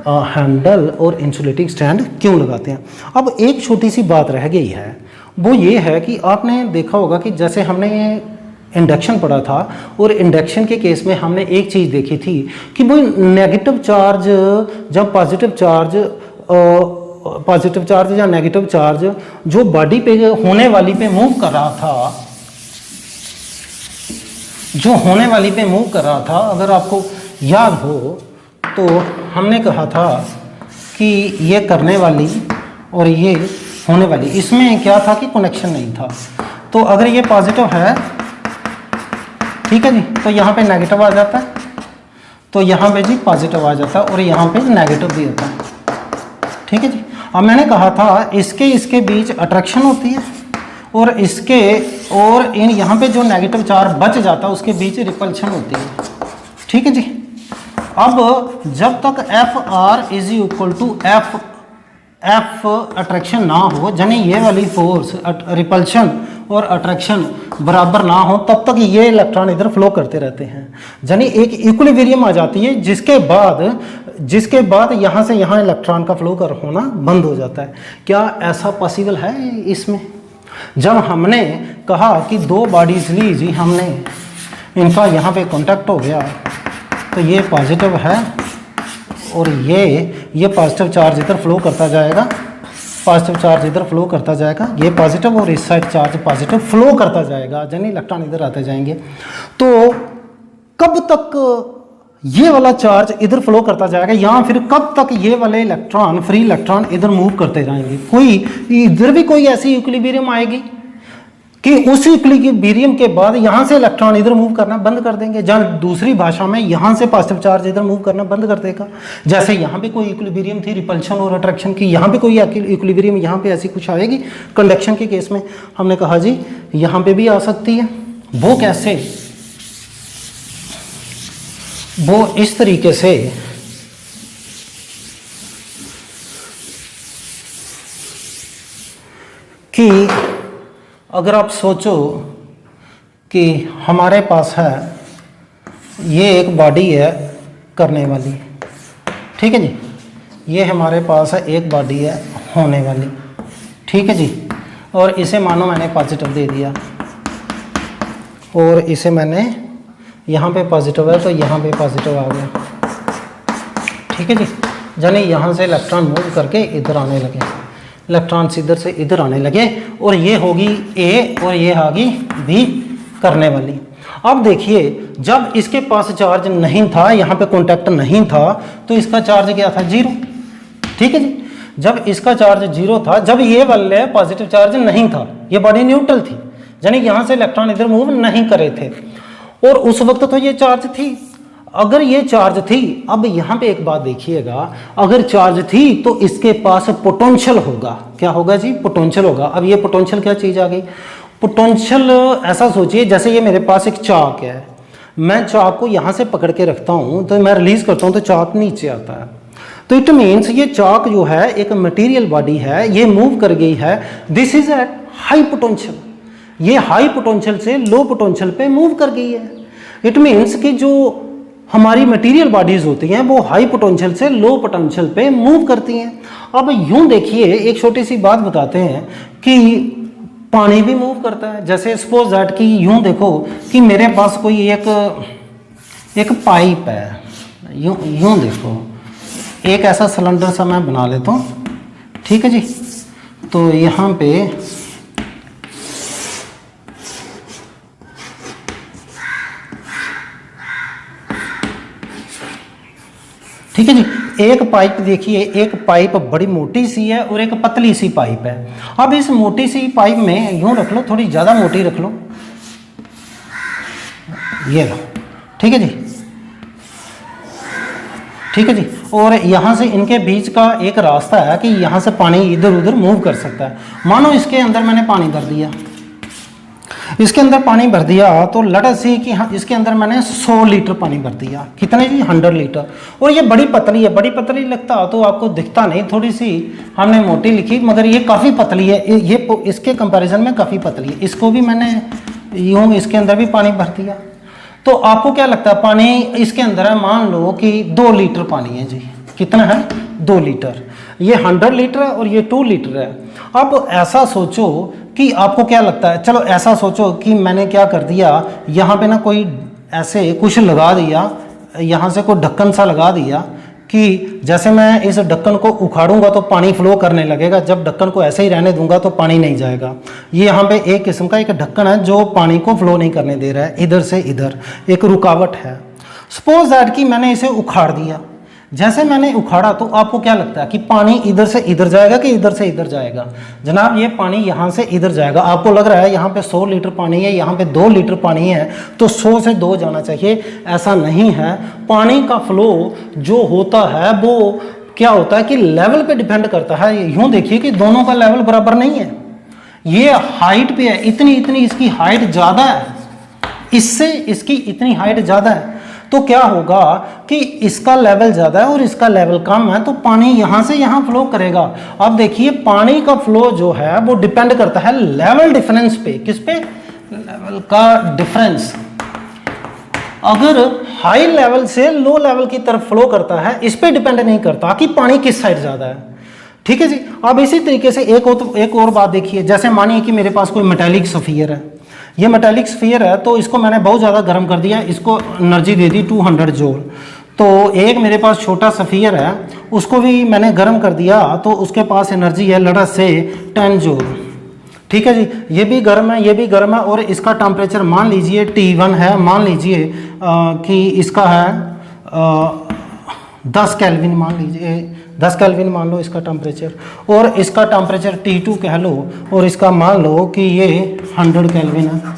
हैंडल और इंसुलेटिंग स्टैंड क्यों लगाते हैं। अब एक छोटी सी बात रह गई है, वो ये है कि आपने देखा होगा कि जैसे हमने ये इंडक्शन पढ़ा था, और इंडक्शन के केस में हमने एक चीज़ देखी थी कि वो नेगेटिव चार्ज जब पॉजिटिव चार्ज या नेगेटिव चार्ज जो बॉडी पे होने वाली पे मूव कर रहा था, जो होने वाली पे मूव कर रहा था, अगर आपको याद हो तो हमने कहा था कि ये करने वाली और ये होने वाली, इसमें क्या था कि कनेक्शन नहीं था। तो अगर ये पॉजिटिव है, ठीक है जी, तो यहाँ पे नेगेटिव आ जाता है, तो यहाँ पे जी पॉजिटिव आ जाता है, और यहाँ पे नेगेटिव भी होता है। ठीक है जी, अब मैंने कहा था इसके बीच अट्रैक्शन होती है, और इसके और इन यहाँ पे जो नेगेटिव चार्ज बच जाता है उसके बीच रिपल्शन होती है। ठीक है जी, अब जब तक Fr is equal to F attraction ना हो, यानी ये वाली फोर्स रिपल्शन और अट्रैक्शन बराबर ना हो, तब तक ये इलेक्ट्रॉन इधर फ्लो करते रहते हैं। यानी एक इक्विलिब्रियम आ जाती है, जिसके बाद यहाँ से यहाँ इलेक्ट्रॉन का फ्लो कर होना बंद हो जाता है। क्या ऐसा पॉसिबल है इसमें? जब हमने कहा कि दो बॉडीज ली जी हमने, इनका यहाँ पे कांटेक्ट हो गया, तो ये पॉजिटिव है और ये पॉजिटिव चार्ज इधर फ्लो करता जाएगा, पॉजिटिव चार्ज इधर फ्लो करता जाएगा, ये पॉजिटिव और इस साइड चार्ज पॉजिटिव फ्लो करता जाएगा, यानी इलेक्ट्रॉन इधर आते जाएंगे। तो कब तक ये वाला चार्ज इधर फ्लो करता जाएगा, या फिर कब तक ये वाले इलेक्ट्रॉन, फ्री इलेक्ट्रॉन इधर मूव करते जाएंगे? कोई इधर भी कोई ऐसी इक्विलिब्रियम आएगी कि उस इक्विलिब्रियम के बाद यहाँ से इलेक्ट्रॉन इधर मूव करना बंद कर देंगे, जहाँ दूसरी भाषा में यहाँ से पॉजिटिव चार्ज इधर मूव करना बंद कर देगा। जैसे यहाँ पे कोई इक्विलिब्रियम थी रिपल्शन और अट्रैक्शन की, यहाँ पे कोई इक्विलिब्रियम यहाँ पे ऐसी कुछ आएगी। कंडक्शन के केस में हमने कहा जी यहाँ पे भी आ सकती है। वो कैसे? वो इस तरीके से कि अगर आप सोचो कि हमारे पास है ये एक बॉडी है करने वाली, ठीक है जी, ये हमारे पास है एक बॉडी है होने वाली, ठीक है जी, और इसे मानो मैंने पॉजिटिव दे दिया और इसे मैंने यहाँ पे पॉजिटिव है तो यहाँ पे पॉजिटिव आ गया, ठीक है जी, यानी यहाँ से इलेक्ट्रॉन मूव करके इधर आने लगे। इलेक्ट्रॉन्स इधर से इधर आने लगे और ये होगी ए और ये होगी बी करने वाली। अब देखिए जब इसके पास चार्ज नहीं था, यहाँ पे कॉन्टैक्ट नहीं था, तो इसका चार्ज क्या था 0। ठीक है जी, जब इसका चार्ज 0 था, जब ये वाले पॉजिटिव चार्ज नहीं था, ये बॉडी न्यूट्रल थी, यानी यहाँ से इलेक्ट्रॉन इधर मूव नहीं करे थे, और उस वक्त तो ये चार्ज थी। अगर ये चार्ज थी, अब यहाँ पे एक बात देखिएगा, अगर चार्ज थी तो इसके पास पोटेंशियल होगा। क्या होगा जी? पोटेंशियल होगा। अब ये पोटेंशियल क्या चीज़ आ गई? पोटेंशियल ऐसा सोचिए जैसे ये मेरे पास एक चाक है, मैं चाक को यहाँ से पकड़ के रखता हूँ, तो मैं रिलीज करता हूँ तो चाक नीचे आता है। तो इट मीन्स ये चाक जो है एक मटेरियल बॉडी है, ये मूव कर गई है, this is at high potential, ये हाई पोटेंशियल से लो पोटेंशियल पे मूव कर गई है। इट मीन्स कि जो हमारी मटेरियल बॉडीज होती हैं वो हाई पोटेंशियल से लो पोटेंशियल पे मूव करती हैं। अब यूं देखिए, एक छोटी सी बात बताते हैं कि पानी भी मूव करता है। जैसे सपोज दैट कि यूं देखो कि मेरे पास कोई एक पाइप है, यूं देखो, एक ऐसा सिलेंडर सा मैं बना लेता हूँ। ठीक है जी, तो यहाँ पे ठीक है जी, एक पाइप देखिए, एक पाइप बड़ी मोटी सी है और एक पतली सी पाइप है। अब इस मोटी सी पाइप में यूं रख लो, थोड़ी ज़्यादा मोटी रख लो, ये लो। ठीक है जी, ठीक है जी, और यहाँ से इनके बीच का एक रास्ता है कि यहाँ से पानी इधर उधर मूव कर सकता है। मानो इसके अंदर मैंने पानी भर दिया, इसके अंदर पानी भर दिया, तो लेट अस सी कि हाँ, इसके अंदर मैंने 100 लीटर पानी भर दिया। कितने जी? 100 लीटर। और ये बड़ी पतली है, बड़ी पतली लगता तो आपको दिखता नहीं, थोड़ी सी हमने मोटी लिखी, मगर ये काफ़ी पतली है, ये इसके कंपैरिजन में काफ़ी पतली है। इसको भी मैंने यूँ इसके अंदर भी पानी भर दिया, तो आपको क्या लगता है? पानी इसके अंदर है, मान लो कि 2 लीटर पानी है जी। कितना है? 2 लीटर। ये 100 लीटर है और ये 2 लीटर है। अब ऐसा सोचो कि आपको क्या लगता है, चलो ऐसा सोचो कि मैंने क्या कर दिया, यहाँ पे ना कोई ऐसे कुछ लगा दिया, यहाँ से कोई ढक्कन सा लगा दिया कि जैसे मैं इस ढक्कन को उखाड़ूंगा तो पानी फ्लो करने लगेगा, जब ढक्कन को ऐसे ही रहने दूंगा तो पानी नहीं जाएगा। ये यहाँ पे एक किस्म का एक ढक्कन है जो पानी को फ्लो नहीं करने दे रहा है, इधर से इधर एक रुकावट है। सपोज दैट कि मैंने इसे उखाड़ दिया, जैसे मैंने उखाड़ा तो आपको क्या लगता है कि पानी इधर से इधर जाएगा कि इधर से इधर जाएगा? जनाब ये पानी यहाँ से इधर जाएगा। आपको लग रहा है यहाँ पे 100 लीटर पानी है, यहाँ पे 2 लीटर पानी है, तो 100 से 2 जाना चाहिए, ऐसा नहीं है। पानी का फ्लो जो होता है वो क्या होता है कि लेवल पे डिपेंड करता है। यूँ देखिए कि दोनों का लेवल बराबर नहीं है, ये हाइट पे है, इतनी इसकी हाइट ज़्यादा है, इससे इसकी इतनी हाइट ज़्यादा है, तो क्या होगा कि इसका लेवल ज़्यादा है और इसका लेवल कम है, तो पानी यहाँ से यहाँ फ्लो करेगा। अब देखिए पानी का फ्लो जो है वो डिपेंड करता है लेवल डिफरेंस पे। किस पे? लेवल का डिफरेंस। अगर हाई लेवल से लो लेवल की तरफ फ्लो करता है, इस पे डिपेंड नहीं करता कि पानी किस साइड ज़्यादा है। ठीक है जी। अब इसी तरीके से एक और बात देखिए, जैसे मानिए कि मेरे पास कोई मेटालिक स्फीयर है, ये मेटालिक स्फीयर है, तो इसको मैंने बहुत ज़्यादा गर्म कर दिया, इसको एनर्जी दे दी 200 जूल। तो एक मेरे पास छोटा स्फीयर है, उसको भी मैंने गर्म कर दिया, तो उसके पास एनर्जी है लड़ा से 10 जूल। ठीक है जी, ये भी गर्म है, ये भी गर्म है, और इसका टेम्परेचर मान लीजिए T1 है, मान लीजिए कि इसका है 10 केल्विन, मान लीजिए 10 केल्विन मान लो इसका टेम्परेचर, और इसका टेम्परेचर T2 कह लो, और इसका मान लो कि ये 100 केल्विन है।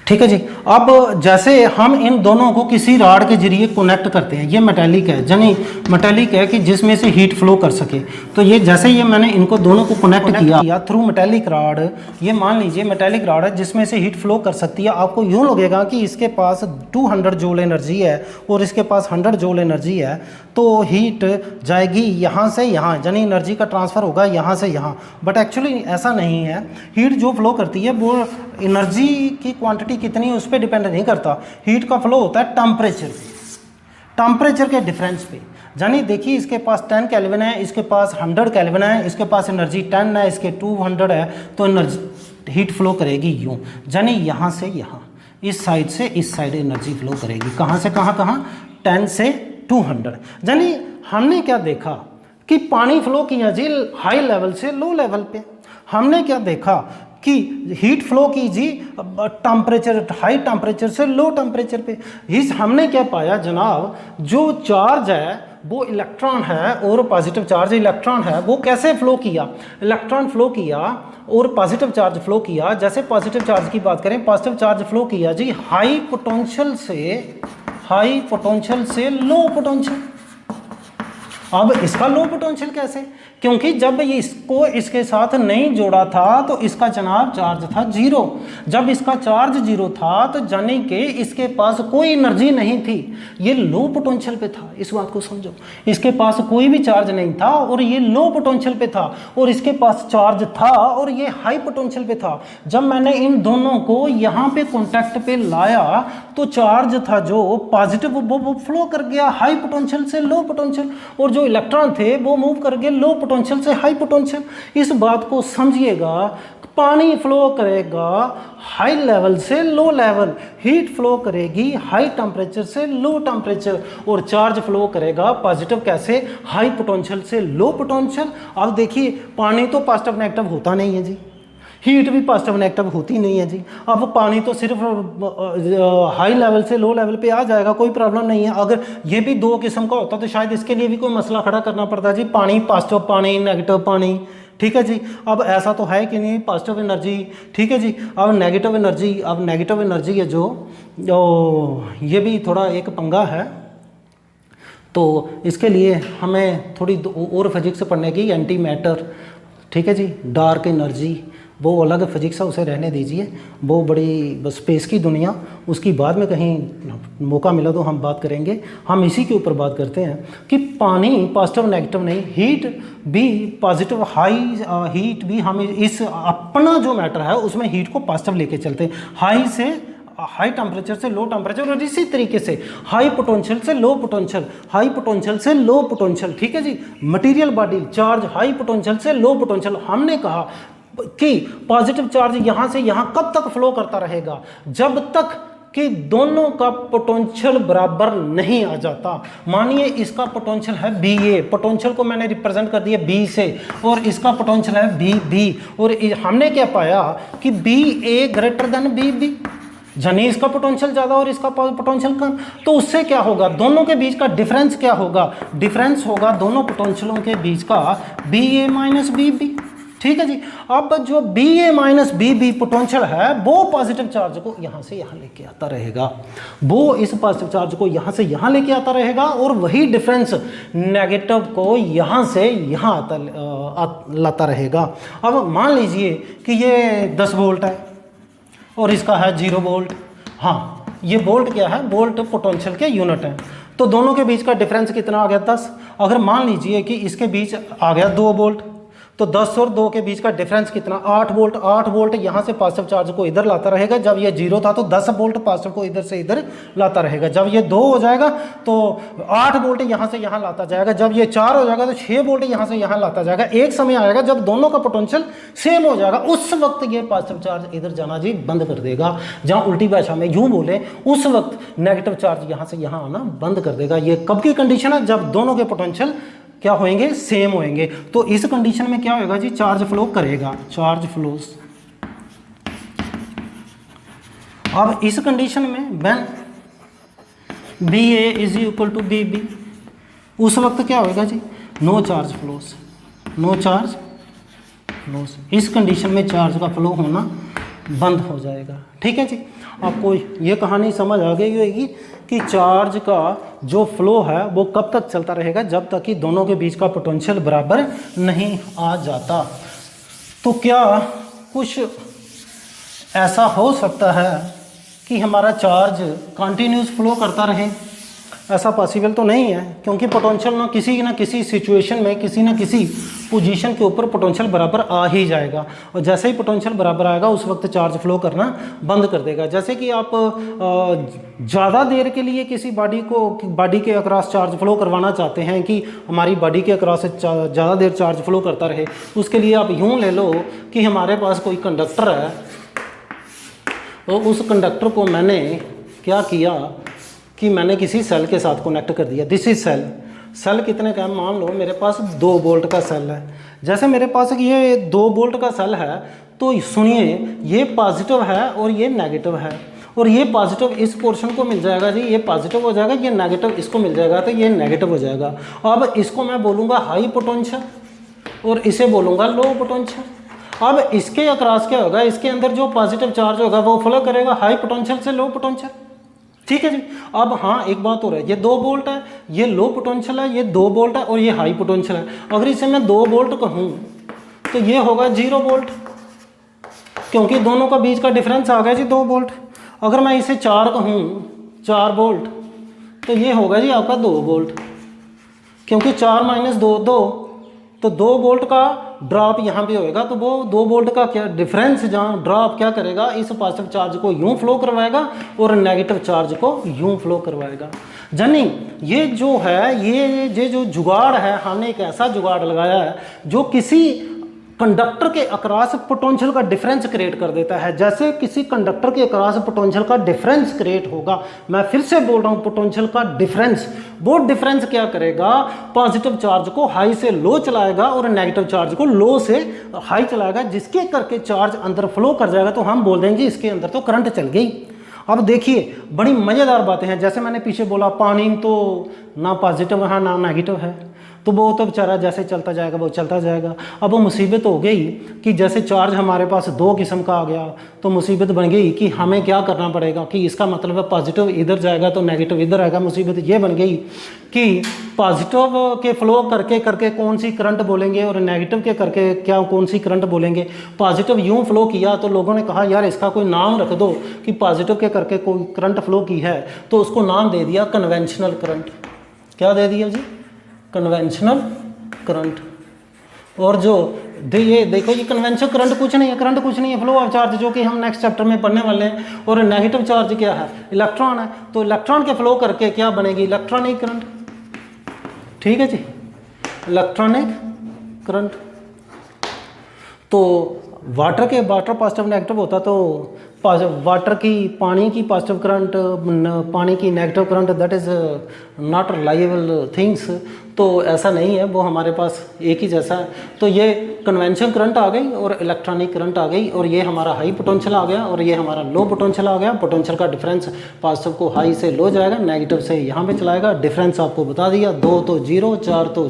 ठीक है जी। अब जैसे हम इन दोनों को किसी राड के जरिए कनेक्ट करते हैं, ये मेटालिक है, यानी मेटालिक है कि जिसमें से हीट फ्लो कर सके, तो ये जैसे ये मैंने इनको दोनों को कनेक्ट किया थ्रू मेटालिक राड, ये मान लीजिए मेटालिक राड है जिसमें से हीट फ्लो कर सकती है। आपको यूँ लगेगा कि इसके पास 200 जूल एनर्जी है और इसके पास 100 जूल एनर्जी है, तो हीट जाएगी यहाँ से यहाँ, यानी एनर्जी का ट्रांसफ़र होगा यहाँ से यहाँ। बट एक्चुअली ऐसा नहीं है। हीट जो फ्लो करती है वो एनर्जी की क्वांटिटी कितनी है उस पर डिपेंड नहीं करता। हीट का फ्लो होता है टेम्परेचर के डिफरेंस पे। यानी देखिए इसके पास 10 केल्विन है, इसके पास 100 केल्विन है, इसके पास एनर्जी 10 है, इसके 200 है, तो एनर्जी हीट फ्लो करेगी यूँ, यानी यहाँ से यहाँ, इस साइड से इस साइड एनर्जी फ्लो करेगी। कहाँ से कहाँ? 10 से 200। यानी हमने क्या देखा कि पानी फ्लो किया जी हाई लेवल से लो लेवल पे। हमने क्या देखा कि हीट फ्लो की जी टेम्परेचर हाई टेम्परेचर से लो टेम्परेचर पे। इस हमने क्या पाया जनाब, जो चार्ज है वो इलेक्ट्रॉन है और पॉजिटिव चार्ज इलेक्ट्रॉन है, वो कैसे फ्लो किया, इलेक्ट्रॉन फ्लो किया और पॉजिटिव चार्ज फ्लो किया। जैसे पॉजिटिव चार्ज की बात करें, पॉजिटिव चार्ज फ्लो किया जी हाई पोटेंशियल से लो पोटेंशियल। अब इसका लो पोटेंशियल कैसे, क्योंकि जब ये इसको इसके साथ नहीं जोड़ा था तो इसका जनाब चार्ज था जीरो। जब इसका चार्ज जीरो था तो जाने के इसके पास कोई एनर्जी नहीं थी, ये लो पोटेंशियल पे था। इस बात को समझो, इसके पास कोई भी चार्ज नहीं था और ये लो पोटेंशियल पे था, और इसके पास चार्ज था और ये हाई पोटेंशियल पे था। जब मैंने इन दोनों को यहाँ पे कॉन्टैक्ट पे लाया तो चार्ज था जो पॉजिटिव वो फ्लो कर गया हाई पोटेंशियल से लो पोटेंशियल, और जो इलेक्ट्रॉन थे वो मूव कर गए लो पोटेंशियल से हाई पोटेंशियल। इस बात को समझिएगा, पानी फ्लो करेगा हाई लेवल से लो लेवल, हीट फ्लो करेगी हाई टेम्परेचर से लो टेम्परेचर, और चार्ज फ्लो करेगा पॉजिटिव कैसे, हाई पोटेंशियल से लो पोटेंशियल। अब देखिए पानी तो पॉजिटिव नेगेटिव होता नहीं है जी, हीट भी पॉजिटिव नेगेटिव होती नहीं है जी। अब पानी तो सिर्फ हाई लेवल से लो लेवल पे आ जाएगा, कोई प्रॉब्लम नहीं है। अगर ये भी दो किस्म का होता तो शायद इसके लिए भी कोई मसला खड़ा करना पड़ता जी, पानी पॉजिटिव पानी नेगेटिव पानी, ठीक है जी। अब ऐसा तो है कि नहीं, पॉजिटिव एनर्जी, ठीक है जी। अब नेगेटिव एनर्जी है जो ये भी थोड़ा एक पंगा है, तो इसके लिए हमें थोड़ी और फिजिक्स पढ़ने की, एंटी मैटर, ठीक है जी, डार्क एनर्जी, वो अलग फिजिक्स है, उसे रहने दीजिए, वो बड़ी स्पेस की दुनिया, उसकी बाद में कहीं मौका मिला तो हम बात करेंगे। हम इसी के ऊपर बात करते हैं कि पानी पॉजिटिव नेगेटिव नहीं, हीट भी पॉजिटिव हाई हीट भी, हम इस अपना जो मैटर है उसमें हीट को पॉजिटिव लेके चलते हैं, हाई से हाई टेम्परेचर से लो टेम्परेचर, और इसी तरीके से हाई पोटेंशियल से लो पोटेंशियल, हाई पोटेंशियल से लो पोटेंशियल, ठीक है जी। Material body charge high potential से लो पोटेंशियल। हमने कहा कि पॉजिटिव चार्ज यहाँ से यहाँ कब तक फ्लो करता रहेगा, जब तक कि दोनों का पोटेंशियल बराबर नहीं आ जाता। मानिए इसका पोटेंशियल है बी ए, पोटेंशियल को मैंने रिप्रेजेंट कर दिया बी से, और इसका पोटेंशियल है बी बी, और हमने क्या पाया कि बी ए ग्रेटर देन बी बी, यानी इसका पोटेंशियल ज़्यादा और इसका पोटेंशियल कम। तो उससे क्या होगा, दोनों के बीच का डिफरेंस क्या होगा, डिफरेंस होगा दोनों पोटेंशियलों के बीच का बी ए माइनस बी बी, ठीक है जी। अब जो बी ए माइनस बी बी पोटेंशियल है वो पॉजिटिव चार्ज को यहाँ से यहाँ लेके आता रहेगा, वो इस पॉजिटिव चार्ज को यहाँ से यहाँ लेके आता रहेगा, और वही डिफरेंस नेगेटिव को यहाँ से यहाँ लाता रहेगा। अब मान लीजिए कि ये 10 वोल्ट है और इसका है 0 वोल्ट। हाँ, ये वोल्ट क्या है, वोल्ट पोटेंशियल के यूनिट है। तो दोनों के बीच का डिफरेंस कितना आ गया, 10। अगर मान लीजिए कि इसके बीच आ गया 2 वोल्ट, तो 10 और 2 के बीच का डिफरेंस कितना, 8 वोल्ट। 8 वोल्ट यहाँ से पॉजिटिव चार्ज को इधर लाता रहेगा, जब ये 0 था तो 10 वोल्ट पॉजिटिव को इधर से इधर लाता रहेगा। जब ये 2 हो जाएगा तो 8 वोल्ट यहाँ से यहाँ लाता जाएगा, जब ये 4 हो जाएगा तो 6 वोल्ट यहाँ से यहाँ लाता जाएगा। एक समय आएगा जब दोनों का पोटेंशियल सेम हो जाएगा, उस वक्त ये पॉजिटिव चार्ज इधर जाना जी बंद कर देगा। जहाँ उल्टी भाषा में यूँ बोले, उस वक्त नेगेटिव चार्ज यहाँ से यहाँ आना बंद कर देगा। ये कब की कंडीशन है, जब दोनों के पोटेंशियल क्या होंगे, सेम होंगे। तो इस कंडीशन में क्या होगा जी, चार्ज फ्लो करेगा, चार्ज फ्लोज। अब इस कंडीशन में when B A is equal to B B, उस वक्त क्या होगा जी, no charge flows, no charge flows. इस कंडीशन में चार्ज का फ्लो होना बंद हो जाएगा, ठीक है जी। आपको ये कहानी समझ आ गई होगी कि चार्ज का जो फ्लो है वो कब तक चलता रहेगा, जब तक कि दोनों के बीच का पोटेंशियल बराबर नहीं आ जाता। तो क्या कुछ ऐसा हो सकता है कि हमारा चार्ज कंटिन्यूस फ्लो करता रहे? ऐसा पॉसिबल तो नहीं है, क्योंकि पोटेंशियल ना किसी सिचुएशन में किसी न किसी पोजीशन के ऊपर पोटेंशियल बराबर आ ही जाएगा, और जैसे ही पोटेंशियल बराबर आएगा उस वक्त चार्ज फ्लो करना बंद कर देगा। जैसे कि आप ज़्यादा देर के लिए किसी बॉडी के अक्रॉस चार्ज फ्लो करवाना चाहते हैं कि हमारी बॉडी के अक्रॉस ज़्यादा देर चार्ज फ्लो करता रहे, उसके लिए आप यूँ ले लो कि हमारे पास कोई कंडक्टर है, तो उस कंडक्टर को मैंने क्या किया कि मैंने किसी सेल के साथ कनेक्ट कर दिया। दिस इज सेल, सेल कितने का है, मान लो मेरे पास 2 वोल्ट का सेल है। जैसे मेरे पास ये 2 वोल्ट का सेल है, तो सुनिए ये पॉजिटिव है और ये नेगेटिव है, और ये पॉजिटिव इस पोर्शन को मिल जाएगा जी, ये पॉजिटिव हो जाएगा, ये नेगेटिव इसको मिल जाएगा, तो ये नेगेटिव हो जाएगा। अब इसको मैं बोलूँगा हाई पोटेंशियल और इसे बोलूँगा लो पोटेंशियल। अब इसके अक्रॉस क्या होगा, इसके अंदर जो पॉजिटिव चार्ज होगा वो फ्लो करेगा हाई पोटेंशियल से लो पोटेंशियल, ठीक है जी। अब हाँ एक बात हो रहा है, ये 2 वोल्ट है, ये लो पोटेंशियल है, ये 2 वोल्ट है और ये हाई पोटेंशियल है। अगर इसे मैं 2 वोल्ट कहूँ तो ये होगा 0 वोल्ट, क्योंकि दोनों का बीच का डिफरेंस आ गया जी 2 वोल्ट। अगर मैं इसे 4 कहूँ, 4 वोल्ट, तो ये होगा जी आपका 2 वोल्ट, क्योंकि 4 माइनस 2 2, तो 2 वोल्ट का ड्रॉप यहाँ पे होएगा, तो वो 2 वोल्ट का क्या डिफरेंस जहाँ ड्रॉप क्या करेगा, इस पॉजिटिव चार्ज को यूँ फ्लो करवाएगा और नेगेटिव चार्ज को यूँ फ्लो करवाएगा। जानी ये जो है, ये जो जुगाड़ है, हमने एक ऐसा जुगाड़ लगाया है जो किसी कंडक्टर के अक्रॉस पोटेंशियल का डिफरेंस क्रिएट कर देता है। जैसे किसी कंडक्टर के अक्रॉस पोटेंशियल का डिफरेंस क्रिएट होगा, मैं फिर से बोल रहा हूँ पोटेंशियल का डिफरेंस, वो डिफरेंस क्या करेगा, पॉजिटिव चार्ज को हाई से लो चलाएगा और नेगेटिव चार्ज को लो से हाई चलाएगा, जिसके करके चार्ज अंदर फ्लो कर जाएगा। तो हम बोल देंगे इसके अंदर तो करंट चल गई। अब देखिए बड़ी मज़ेदार बातें हैं, जैसे मैंने पीछे बोला पानी तो ना पॉजिटिव है ना नेगेटिव है, तो वो तो बेचारा जैसे चलता जाएगा वो चलता जाएगा। अब वो मुसीबत हो गई कि जैसे चार्ज हमारे पास 2 किस्म का आ गया, तो मुसीबत बन गई कि हमें क्या करना पड़ेगा, कि इसका मतलब है पॉजिटिव इधर जाएगा तो नेगेटिव इधर आएगा। मुसीबत ये बन गई कि पॉजिटिव के फ्लो करके करके कौन सी करंट बोलेंगे और नेगेटिव के करके क्या कौन सी करंट बोलेंगे। पॉजिटिव यूँ फ्लो किया तो लोगों ने कहा यार इसका कोई नाम रख दो कि पॉजिटिव के करके कोई करंट फ्लो की है, तो उसको नाम दे दिया कन्वेंशनल करंट। क्या दे दिया जी, कन्वेंशनल करंट। और जो ये देखो ये कन्वेंशनल करंट कुछ नहीं है, करंट कुछ नहीं है, फ्लो ऑफ चार्ज, जो कि हम नेक्स्ट चैप्टर में पढ़ने वाले हैं। और नेगेटिव चार्ज क्या है, इलेक्ट्रॉन है, तो इलेक्ट्रॉन के फ्लो करके क्या बनेगी, इलेक्ट्रॉनिक करंट, ठीक है जी, इलेक्ट्रॉनिक करंट। तो वाटर पॉजिटिव नेगेटिव होता, तो वाटर की पानी की पॉजिटिव करंट, पानी की negative current, that is not reliable things. तो ऐसा नहीं है, वो हमारे पास एक ही जैसा है। तो ये कन्वेंशनल करंट आ गई और इलेक्ट्रॉनिक करंट आ गई, और ये हमारा हाई पोटेंशियल आ गया और ये हमारा लो पोटेंशियल आ गया। पोटेंशियल का डिफरेंस पॉजिटिव को हाई से लो जाएगा, नेगेटिव से यहाँ पे चलाएगा। डिफरेंस आपको बता दिया, 2 तो 0, 4 तो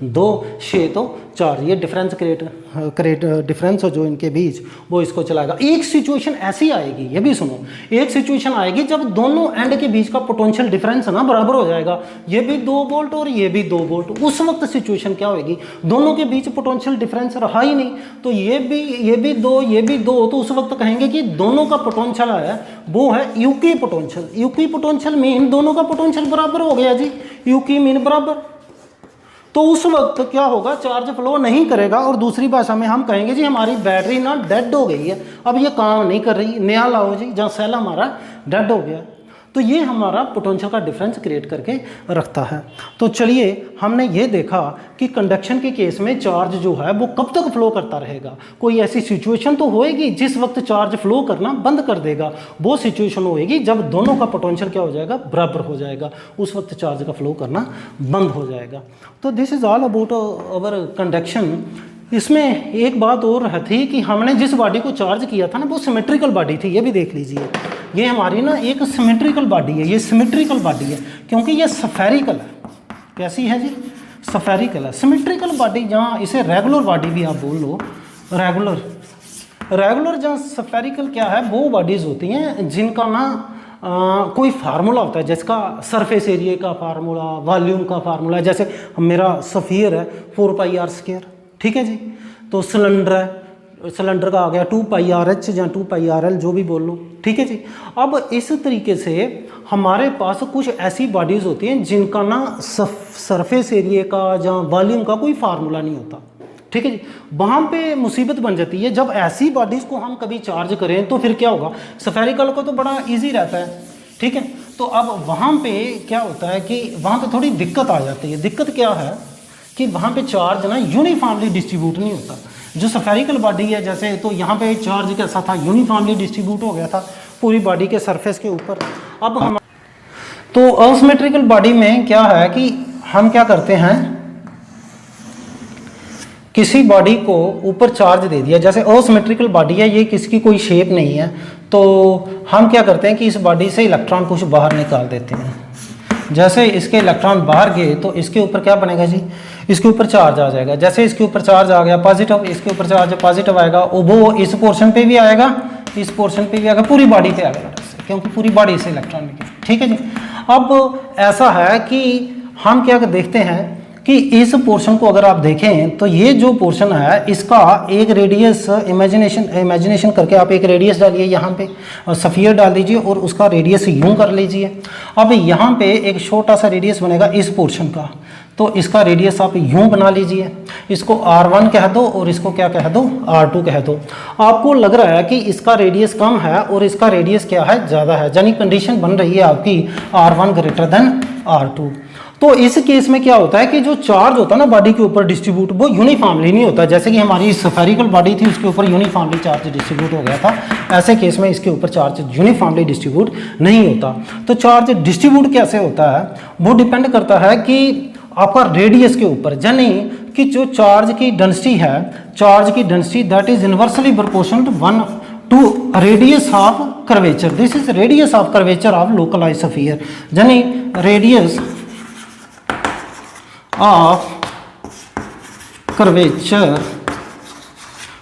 2, 6 तो 4, ये डिफरेंस क्रिएट डिफरेंस हो जो इनके बीच, वो इसको चलाएगा। एक सिचुएशन ऐसी आएगी, ये भी सुनो, एक सिचुएशन आएगी जब दोनों एंड के बीच का पोटेंशियल डिफरेंस ना बराबर हो जाएगा, ये भी 2 वोल्ट और ये भी 2 वोल्ट। उस वक्त सिचुएशन क्या होगी, दोनों के बीच पोटेंशियल डिफरेंस रहा ही नहीं, तो ये भी 2 ये भी 2, तो उस वक्त कहेंगे कि दोनों का पोटेंशियल है वो है यूकी पोटेंशियल। यूकी पोटेंशियल मीन दोनों का पोटेंशियल बराबर हो गया जी, यूकी मीन बराबर। तो उस वक्त क्या होगा, चार्ज फ्लो नहीं करेगा, और दूसरी भाषा में हम कहेंगे जी हमारी बैटरी ना डेड हो गई है, अब ये काम नहीं कर रही, नया लाओ जी, जहाँ सेल हमारा डेड हो गया। तो ये हमारा पोटेंशियल का डिफरेंस क्रिएट करके रखता है। तो चलिए हमने ये देखा कि कंडक्शन के केस में चार्ज जो है वो कब तक फ्लो करता रहेगा। कोई ऐसी सिचुएशन तो होएगी जिस वक्त चार्ज फ्लो करना बंद कर देगा, वो सिचुएशन होएगी जब दोनों का पोटेंशियल क्या हो जाएगा, बराबर हो जाएगा, उस वक्त चार्ज का फ्लो करना बंद हो जाएगा। तो this is all about our conduction. इसमें एक बात और थी कि हमने जिस बॉडी को चार्ज किया था ना, वो सिमेट्रिकल बॉडी थी, ये भी देख लीजिए। ये हमारी ना एक सिमेट्रिकल बॉडी है, ये सिमेट्रिकल बॉडी है क्योंकि ये स्फेरिकल है। कैसी है जी, स्फेरिकल है। सिमेट्रिकल बॉडी जहाँ इसे रेगुलर बॉडी भी आप बोल लो, रेगुलर जहाँ स्फेरिकल क्या है, वो बॉडीज़ होती हैं जिनका ना कोई फार्मूला होता है, जिसका सरफेस एरिया का फार्मूला, वॉल्यूम का फार्मूला। जैसे मेरा सफ़ियर है 4πr², ठीक है जी। तो सिलेंडर है, सिलेंडर का आ गया 2πrh या 2πrl, जो भी बोल लो, ठीक है जी। अब इस तरीके से हमारे पास कुछ ऐसी बॉडीज़ होती हैं जिनका ना सरफेस एरिया का या वॉल्यूम का कोई फार्मूला नहीं होता, ठीक है जी। वहाँ पे मुसीबत बन जाती है जब ऐसी बॉडीज़ को हम कभी चार्ज करें, तो फिर क्या होगा, स्फेरिकल को तो बड़ा ईजी रहता है, ठीक है। तो अब वहाँ पे क्या होता है कि वहाँ पे थोड़ी दिक्कत आ जाती है। दिक्कत क्या है कि वहाँ पे चार्ज ना यूनिफॉर्मली डिस्ट्रीब्यूट नहीं होता। जो स्फेरिकल बॉडी है जैसे, तो यहाँ पे चार्ज कैसा था, यूनिफॉर्मली डिस्ट्रीब्यूट हो गया था पूरी बॉडी के सरफेस के ऊपर। अब हम तो असिमेट्रिकल बॉडी में क्या है कि हम क्या करते हैं, किसी बॉडी को ऊपर चार्ज दे दिया, जैसे असिमेट्रिकल बॉडी है, ये किसकी कोई शेप नहीं है, तो हम क्या करते हैं कि इस बॉडी से इलेक्ट्रॉन कुछ बाहर निकाल देते हैं। जैसे इसके इलेक्ट्रॉन बाहर गए तो इसके ऊपर क्या बनेगा जी, इसके ऊपर चार्ज आ जाएगा। जैसे इसके ऊपर चार्ज आ गया पॉजिटिव, इसके ऊपर चार्ज पॉजिटिव आएगा, वो इस पोर्शन पे भी आएगा, इस पोर्शन पे भी आएगा, पूरी बॉडी पे आएगा, क्योंकि पूरी बॉडी से इलेक्ट्रॉन निकले। ठीक है जी। अब ऐसा है कि हम क्या देखते हैं कि इस पोर्शन को अगर आप देखें तो ये जो पोर्शन है इसका एक रेडियस, इमेजिनेशन करके आप एक रेडियस डालिए यहाँ पे, सफ़ियर डाल दीजिए और उसका रेडियस यूं कर लीजिए। अब यहाँ पे एक छोटा सा रेडियस बनेगा इस पोर्शन का, तो इसका रेडियस आप यूं बना लीजिए, इसको R1 कह दो और इसको क्या कह दो, R2 कह दो। आपको लग रहा है कि इसका रेडियस कम है और इसका रेडियस क्या है, ज़्यादा है, यानी कंडीशन बन रही है आपकी R1 ग्रेटर देन R2। तो इस केस में क्या होता है कि जो चार्ज होता है ना बॉडी के ऊपर डिस्ट्रीब्यूट, वो यूनिफॉर्मली नहीं होता। जैसे कि हमारी स्फेरिकल बॉडी थी, उसके ऊपर यूनिफॉर्मली चार्ज डिस्ट्रीब्यूट हो गया था, ऐसे केस में इसके ऊपर चार्ज यूनिफॉर्मली डिस्ट्रीब्यूट नहीं होता। तो चार्ज डिस्ट्रीब्यूट कैसे होता है, वो डिपेंड करता है कि आपका रेडियस के ऊपर, यानी कि जो चार्ज की डेंसिटी है, चार्ज की density that is inversely proportional to radius of curvature. This is radius of curvature of localized sphere, यानी रेडियस ऑफ कर्वेचर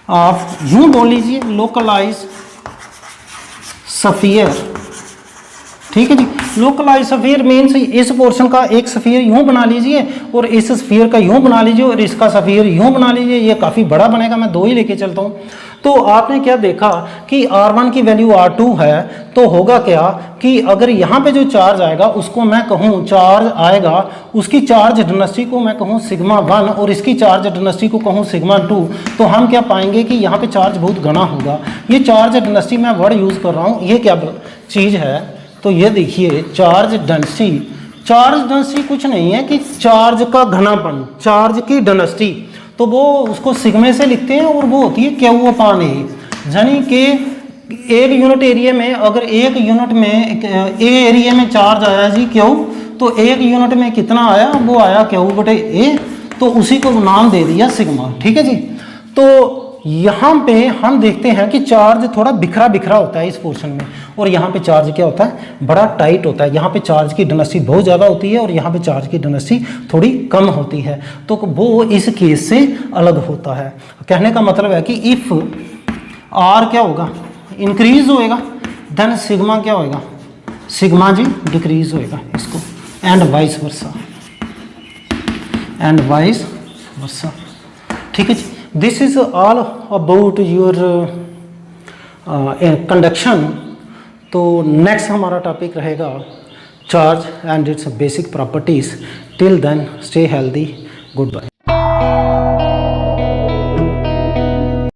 ऑफ, यूं बोल लीजिए, लोकलाइज्ड स्फीयर। ठीक है जी। लोकलाइज्ड स्फीयर मीन्स इस पोर्शन का एक स्फीयर यूं बना लीजिए और इस स्फीयर का यूं बना लीजिए और इसका स्फीयर यूं बना लीजिए, ये काफ़ी बड़ा बनेगा। मैं दो ही लेके चलता हूँ। तो आपने क्या देखा कि R1 की वैल्यू R2 है, तो होगा क्या कि अगर यहाँ पे जो चार्ज आएगा उसको मैं कहूँ, चार्ज आएगा उसकी चार्ज डेंसिटी को मैं कहूँ सिग्मा 1 और इसकी चार्ज डेंसिटी को कहूँ सिग्मा 2, तो हम क्या पाएंगे कि यहाँ पे चार्ज बहुत घना होगा। ये चार्ज डेंसिटी मैं वर्ड यूज़ कर रहा हूँ, ये क्या चीज़ है, तो ये देखिए चार्ज डेंसिटी। चार्ज डेंसिटी कुछ नहीं है कि चार्ज का घनापन, चार्ज की डेंसिटी, तो वो उसको सिग्मे से लिखते हैं और वो होती है Q अपान ए। यानी कि एक यूनिट एरिया में, अगर एक यूनिट में ए एरिया में चार्ज आया जी Q, तो एक यूनिट में कितना आया, वो आया Q बटे ए, तो उसी को नाम दे दिया सिग्मा। ठीक है जी। तो यहाँ पे हम देखते हैं कि चार्ज थोड़ा बिखरा बिखरा होता है इस पोर्शन में, और यहाँ पे चार्ज क्या होता है, बड़ा टाइट होता है। यहाँ पे चार्ज की डेंसिटी बहुत ज़्यादा होती है और यहाँ पे चार्ज की डेंसिटी थोड़ी कम होती है, तो वो इस केस से अलग होता है। कहने का मतलब है कि इफ़ R क्या होगा, इंक्रीज होएगा, देन सिग्मा क्या होएगा, सिग्मा जी डिक्रीज होएगा इसको, and vice versa, and vice versa. ठीक है जी। This is all about your conduction. तो नेक्स्ट हमारा टॉपिक रहेगा charge and its basic properties. Till then stay healthy, good bye.